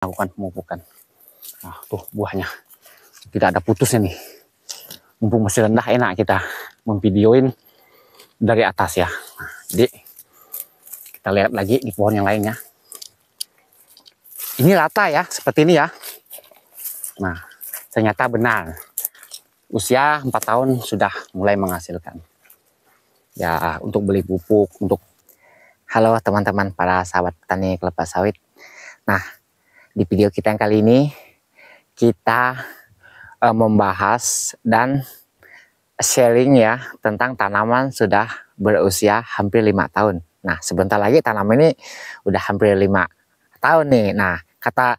lakukan pemupukan. Nah, tuh buahnya tidak ada putusnya nih. Mumpung masih rendah, enak kita memvideoin dari atas ya. Nah, jadi kita lihat lagi di pohon yang lainnya. Ini rata ya, seperti ini ya. Nah, ternyata benar. Usia 4 tahun sudah mulai menghasilkan. Ya, untuk beli pupuk, untuk... Halo teman-teman para sahabat petani kelapa sawit. Nah, di video kita yang kali ini kita membahas dan sharing ya tentang tanaman sudah berusia hampir 5 tahun. Nah, sebentar lagi tanaman ini udah hampir 5 tahun nih. Nah, kata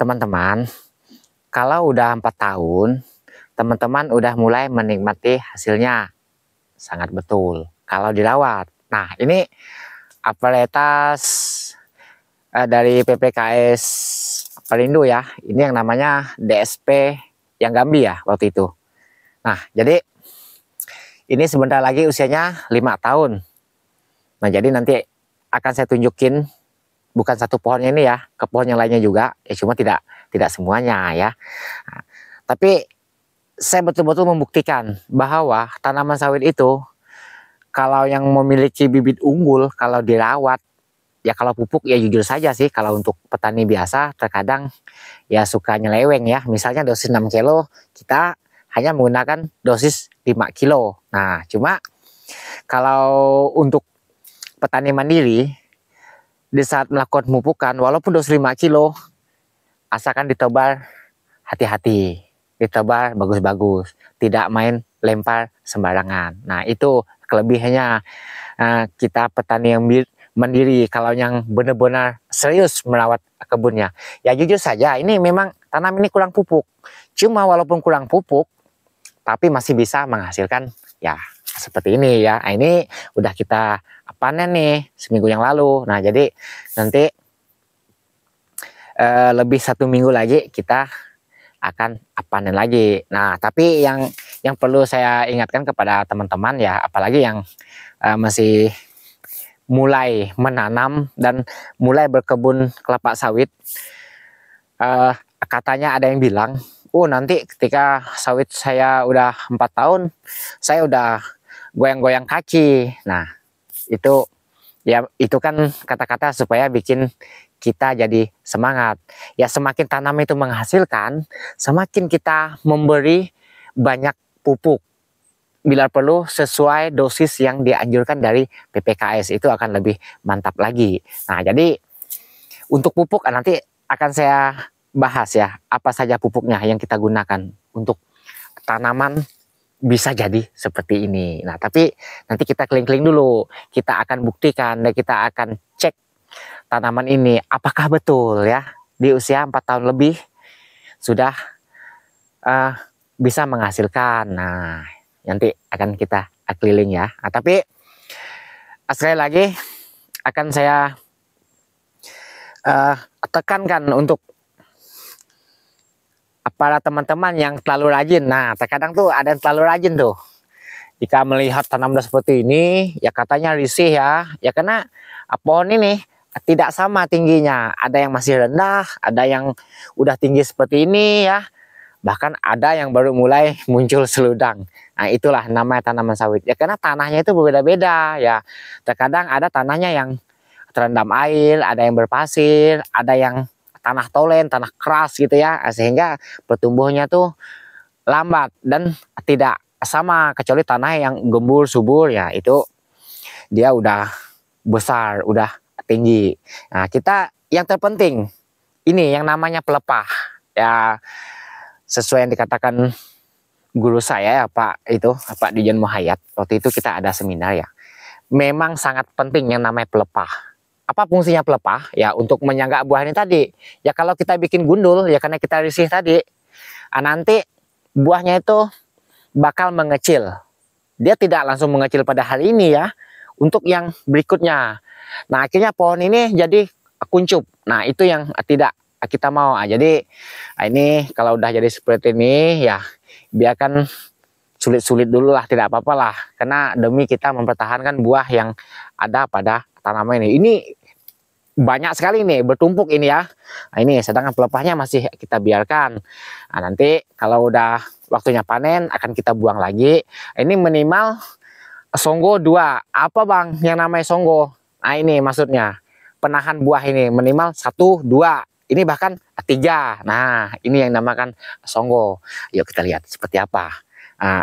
teman-teman, kalau udah 4 tahun, teman-teman udah mulai menikmati hasilnya. Sangat betul. Kalau dirawat. Nah, ini varietas dari PPKS Pelindo ya. Ini yang namanya DSP yang Gambi ya waktu itu. Nah, jadi ini sebentar lagi usianya 5 tahun. Nah, jadi nanti akan saya tunjukin bukan satu pohonnya ini ya, ke pohon yang lainnya juga. Ya cuma tidak semuanya ya. Nah, tapi saya betul-betul membuktikan bahwa tanaman sawit itu kalau yang memiliki bibit unggul, kalau dirawat, ya kalau pupuk ya jujur saja sih, kalau untuk petani biasa terkadang ya suka nyeleweng ya. Misalnya dosis 6 kilo, kita hanya menggunakan dosis 5 kilo. Nah, cuma kalau untuk petani mandiri, di saat melakukan pemupukan, walaupun dosis 5 kilo, asalkan ditebar hati-hati, ditebar bagus-bagus, tidak main lempar sembarangan. Nah, itu kelebihannya kita petani yang mandiri kalau yang benar-benar serius merawat kebunnya. Ya jujur saja ini memang tanam ini kurang pupuk. Cuma walaupun kurang pupuk tapi masih bisa menghasilkan ya seperti ini ya. Nah, ini udah kita panen nih seminggu yang lalu. Nah, jadi nanti lebih 1 minggu lagi kita akan panen lagi. Nah, tapi yang perlu saya ingatkan kepada teman-teman ya, apalagi yang masih mulai menanam dan mulai berkebun kelapa sawit, katanya ada yang bilang, oh nanti ketika sawit saya udah 4 tahun, saya udah goyang-goyang kaki. Nah, itu ya, itu kan kata-kata supaya bikin kita jadi semangat. Ya semakin tanam itu menghasilkan, semakin kita memberi banyak pupuk. Bila perlu sesuai dosis yang dianjurkan dari PPKS, itu akan lebih mantap lagi. Nah, jadi untuk pupuk nanti akan saya bahas ya, apa saja pupuknya yang kita gunakan untuk tanaman bisa jadi seperti ini. Nah, tapi nanti kita keliling-keliling dulu. Kita akan buktikan dan kita akan cek tanaman ini apakah betul ya di usia 4 tahun lebih sudah bisa menghasilkan. Nah, nanti akan kita keliling ya. Nah, tapi sekali lagi akan saya tekankan untuk para teman-teman yang terlalu rajin. Nah, terkadang tuh ada yang terlalu rajin tuh. Jika melihat tanaman seperti ini, ya katanya risih ya. Ya karena pohon ini tidak sama tingginya. Ada yang masih rendah, ada yang udah tinggi seperti ini ya. Bahkan ada yang baru mulai muncul seludang. Nah, itulah namanya tanaman sawit. Ya karena tanahnya itu berbeda-beda ya. Terkadang ada tanahnya yang terendam air, ada yang berpasir, ada yang tanah tolen, tanah keras gitu ya. Sehingga pertumbuhannya tuh lambat dan tidak sama, kecuali tanah yang gembur subur ya, itu dia udah besar, udah tinggi. Nah, kita yang terpenting ini yang namanya pelepah ya, sesuai yang dikatakan guru saya ya Pak Dijen Muhayyad. Waktu itu kita ada seminar ya, memang sangat penting yang namanya pelepah. Apa fungsinya pelepah? Ya untuk menyangga buah ini tadi. Ya kalau kita bikin gundul ya karena kita risih tadi, nanti buahnya itu bakal mengecil. Dia tidak langsung mengecil pada hari ini ya, untuk yang berikutnya. Nah, akhirnya pohon ini jadi kuncup. Nah, itu yang tidak kita mau. Jadi ini kalau udah jadi seperti ini ya biarkan sulit-sulit dulu lah, tidak apa-apa lah, karena demi kita mempertahankan buah yang ada pada tanaman ini. Ini banyak sekali nih, bertumpuk ini ya. Nah, ini sedangkan pelepahnya masih kita biarkan. Nah, nanti kalau udah waktunya panen akan kita buang lagi. Ini minimal songgo 2. Apa bang yang namanya songgo? Nah ini maksudnya penahan buah ini minimal 1, 2. Ini bahkan 3. Nah ini yang namakan songgo. Yuk kita lihat seperti apa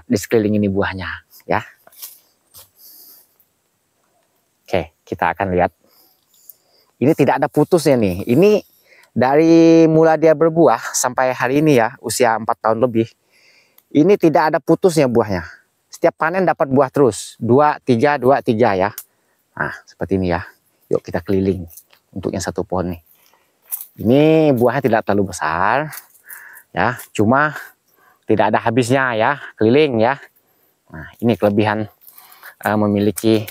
di sekeliling ini buahnya ya. Oke, kita akan lihat. Ini tidak ada putusnya nih. Ini dari mulai dia berbuah sampai hari ini ya, usia 4 tahun lebih. Ini tidak ada putusnya buahnya. Setiap panen dapat buah terus. 2, 3, 2, 3 ya. Nah, seperti ini ya. Yuk kita keliling untuk yang satu pohon nih. Ini buahnya tidak terlalu besar. Ya, cuma tidak ada habisnya ya, keliling ya. Nah, ini kelebihan memiliki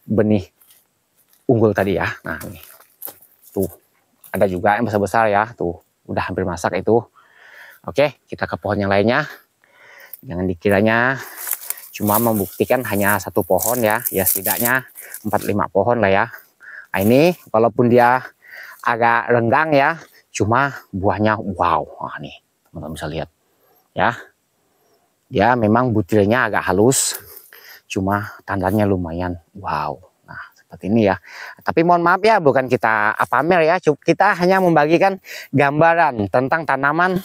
benih unggul tadi ya. Nah ini tuh ada juga yang besar-besar ya, tuh udah hampir masak itu. Oke, kita ke pohon yang lainnya. Jangan dikiranya cuma membuktikan hanya satu pohon ya, ya setidaknya 4-5 pohon lah ya. Nah, ini walaupun dia agak renggang ya, cuma buahnya wow. Nah nih teman-teman bisa lihat ya, dia memang butirnya agak halus, cuma tandanya lumayan wow. Seperti ini ya. Tapi mohon maaf ya, bukan kita pamer ya, kita hanya membagikan gambaran tentang tanaman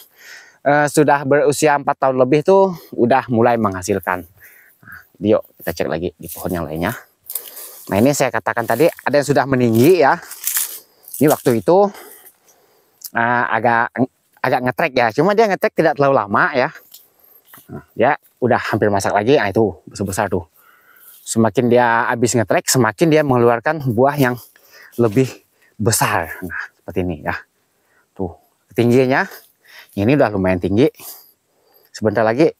sudah berusia 4 tahun lebih tuh udah mulai menghasilkan. Nah, yuk kita cek lagi di pohon yang lainnya. Nah ini saya katakan tadi ada yang sudah meninggi ya. Ini waktu itu agak ngetrek ya, cuma dia ngetrek tidak terlalu lama ya. Nah, dia udah hampir masak lagi. Nah itu besar-besar tuh. Semakin dia habis ngetrek, semakin dia mengeluarkan buah yang lebih besar. Nah, seperti ini ya. Tuh, tingginya ini udah lumayan tinggi. Sebentar lagi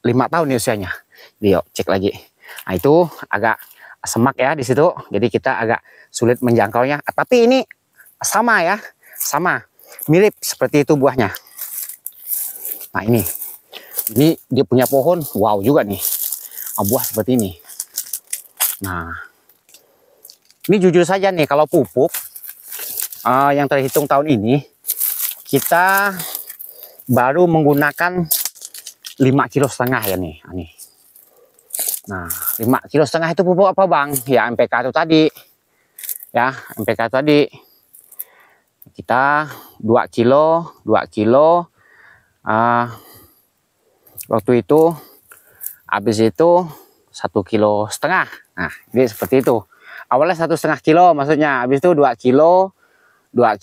5 tahun nih usianya. Jadi yuk cek lagi. Nah, itu agak semak ya di situ. Jadi kita agak sulit menjangkaunya. Tapi ini sama ya, sama. Mirip seperti itu buahnya. Nah, ini dia punya pohon, wow juga nih. Buah seperti ini. Nah, ini jujur saja nih, kalau pupuk yang terhitung tahun ini kita baru menggunakan 5,5 kg ya nih. Nah, 5,5 kg itu pupuk apa bang? Ya MPK itu tadi. Ya MPK tadi. Kita 2 kilo. Waktu itu habis itu 1,5 kg. Nah, jadi seperti itu. Awalnya 1,5 kilo, maksudnya habis itu 2 kilo, 2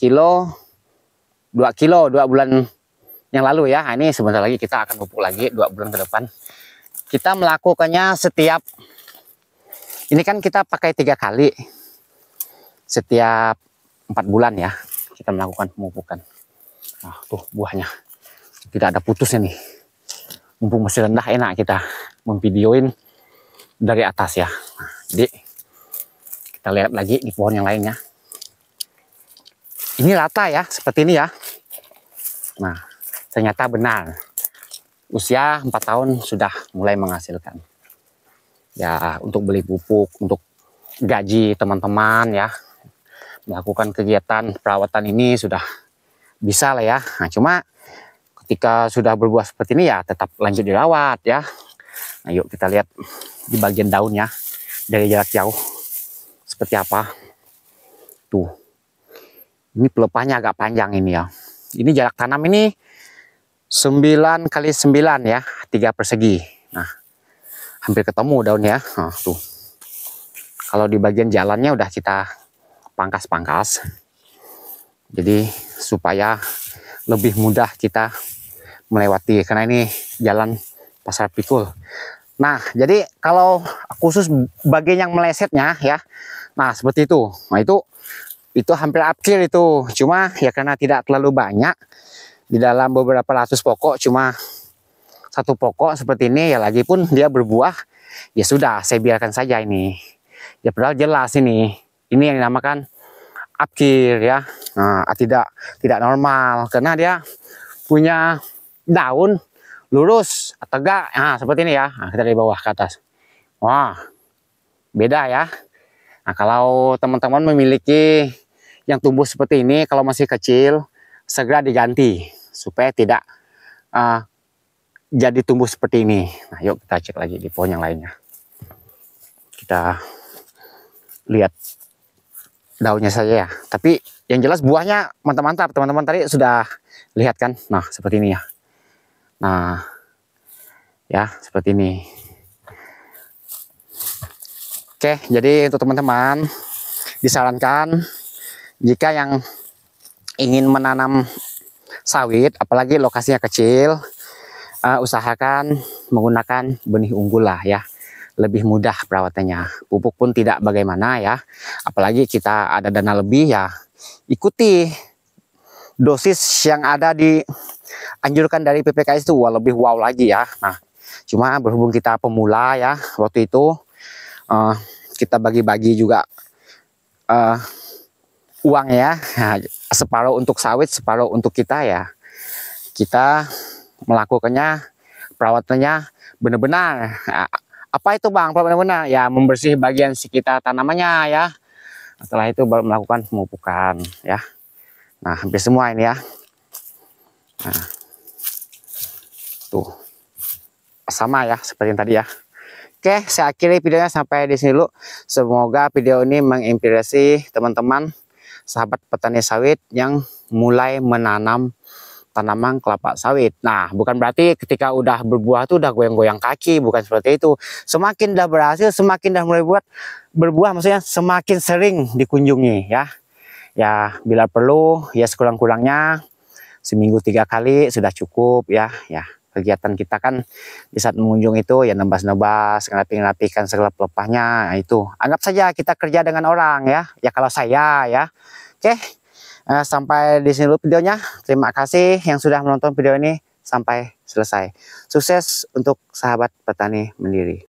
bulan yang lalu ya. Nah, ini sebentar lagi kita akan pupuk lagi 2 bulan ke depan. Kita melakukannya setiap, ini kan kita pakai 3 kali setiap 4 bulan ya. Kita melakukan pemupukan. Nah, tuh buahnya tidak ada putusnya nih. Mumpung masih rendah, enak kita memvideoin dari atas ya. Nah, jadi kita lihat lagi di pohon yang lainnya. Ini rata ya, seperti ini ya. Nah, ternyata benar. Usia 4 tahun sudah mulai menghasilkan. Ya, untuk beli pupuk, untuk gaji teman-teman ya. Melakukan kegiatan perawatan ini sudah bisa lah ya. Nah, cuma ketika sudah berbuah seperti ini ya tetap lanjut dirawat ya. Nah, yuk kita lihat di bagian daunnya dari jarak jauh seperti apa. Tuh, ini pelepahnya agak panjang ini ya. Ini jarak tanam ini 9 kali 9 ya, 3 persegi. Nah, hampir ketemu daunnya. Nah, tuh. Kalau di bagian jalannya udah kita pangkas-pangkas. Jadi supaya lebih mudah kita melewati, karena ini jalan pasar pikul. Nah, jadi kalau khusus bagian yang melesetnya ya, nah seperti itu. Nah itu hampir akhir itu. Cuma ya karena tidak terlalu banyak di dalam beberapa ratus pokok, cuma 1 pokok seperti ini ya, lagi pun dia berbuah, ya sudah saya biarkan saja ini. Ya padahal jelas ini yang dinamakan akhir ya. Nah, tidak normal karena dia punya daun lurus, tegak, nah seperti ini ya. Nah, kita dari bawah ke atas. Wah, beda ya. Nah, kalau teman-teman memiliki yang tumbuh seperti ini kalau masih kecil segera diganti supaya tidak jadi tumbuh seperti ini. Nah, yuk kita cek lagi di pohon yang lainnya. Kita lihat daunnya saja ya. Tapi yang jelas buahnya mantap-mantap. Teman-teman tadi sudah lihat kan? Nah, seperti ini ya. Nah, ya seperti ini. Oke, jadi untuk teman-teman disarankan jika yang ingin menanam sawit, apalagi lokasinya kecil, usahakan menggunakan benih unggul lah ya. Lebih mudah perawatannya. Pupuk pun tidak bagaimana ya. Apalagi kita ada dana lebih ya. Ikuti dosis yang ada di anjurkan dari PPKS itu lebih wow lagi ya. Nah, cuma berhubung kita pemula ya, waktu itu kita bagi-bagi juga uang ya. Nah, separuh untuk sawit, separuh untuk kita ya. Kita melakukannya perawatannya benar-benar. Apa itu Bang? Benar-benar ya membersih bagian sekitar tanamannya ya. Setelah itu baru melakukan pemupukan ya. Nah, hampir semua ini ya. Nah, tuh sama ya seperti yang tadi ya. Oke, saya akhiri videonya sampai di sini dulu. Semoga video ini menginspirasi teman-teman sahabat petani sawit yang mulai menanam tanaman kelapa sawit. Nah, bukan berarti ketika udah berbuah tuh udah goyang-goyang kaki, bukan seperti itu. Semakin dah berhasil, semakin dah mulai berbuah, maksudnya semakin sering dikunjungi ya. Ya, bila perlu ya sekurang-kurangnya seminggu 3 kali sudah cukup ya. Ya, kegiatan kita kan di saat mengunjung itu ya nebas-nebas, ngerapi-ngerapikan segala pelepahnya. Nah, itu anggap saja kita kerja dengan orang ya. Ya kalau saya ya. Oke. Sampai di sini dulu videonya. Terima kasih yang sudah menonton video ini sampai selesai. Sukses untuk sahabat petani mandiri.